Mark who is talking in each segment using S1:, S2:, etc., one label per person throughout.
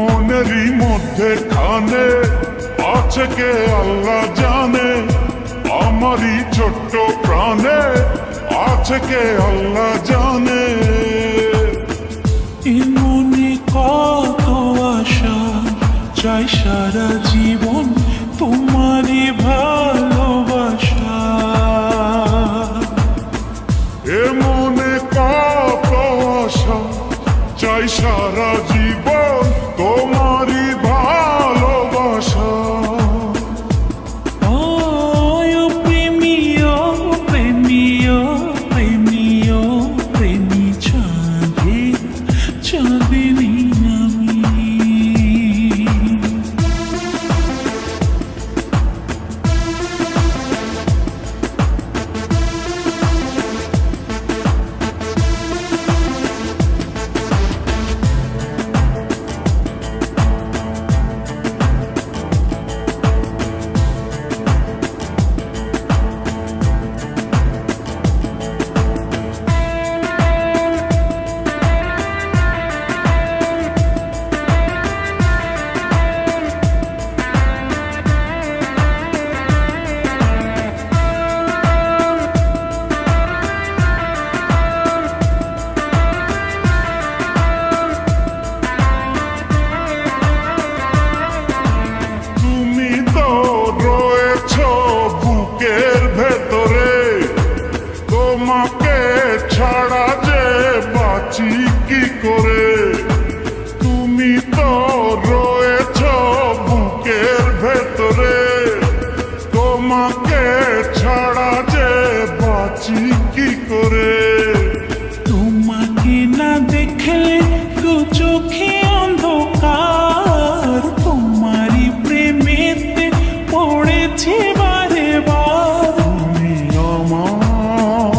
S1: মনেরই মধ্যে খানে আছে কে আল্লাহ জানে, আমারই ছোট্ট প্রাণে আছে কে আল্লাহ জানে।
S2: মনে কত আশা, চাই সারা জীবন তোমারই ভালোবাসা।
S1: এ মনে কত আশা, চাই সারা জীবন তোমারই ভালোবাসা।
S2: প্রেমীয় প্রেমীয় প্রেমীয় প্রেমী চাঁদে চাঁদিনী আমি।
S1: তোমাকে ছাড়া যে বাঁচি কি করে, তুমি তো রয়েছ বুকের ভেতরে, তোমাকে ছাড়া যে বাঁচি কি করে।
S2: তোমাকে না দেখলে দু চোখে অন্ধকার, তোমারই প্রেমেতে পড়েছে বারে বার।
S1: তুমি আমার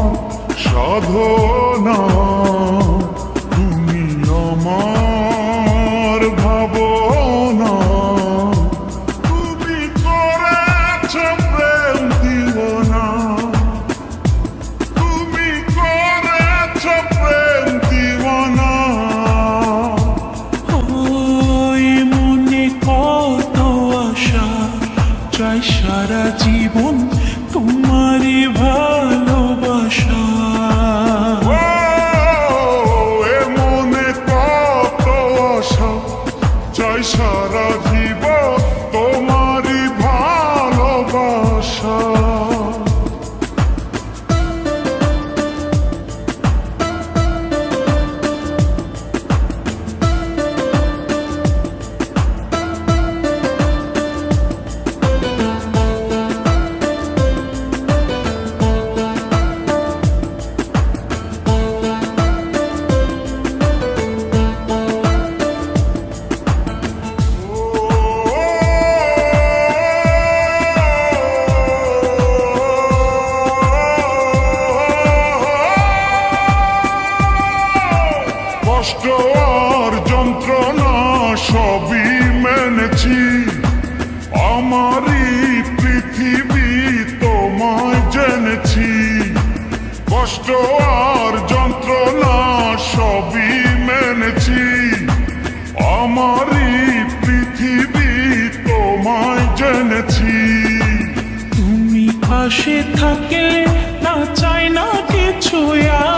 S1: সাধনা, তুমি আমার ভাবনা, তুমি করেছ প্রেম দিওয়ানা, তুমি করেছ প্রেম দিওয়ানা।
S2: ওই মনে কত আশা, চাই সারা জীবন তোমারই ভালোবাসা।
S1: এ মনে কত আশা, চাই সারা জীবন তোমারই ভালোবাসা। কষ্ট আর যন্ত্রণা সবই মেনেছি, আমারই পৃথিবী তোমায় জেনেছি। কষ্ট আর যন্ত্রণা সবই মেনেছি, আমারই পৃথিবী তোমায় জেনেছি।
S2: তুমি পাশে থাকলে না চাই না কিছু আর।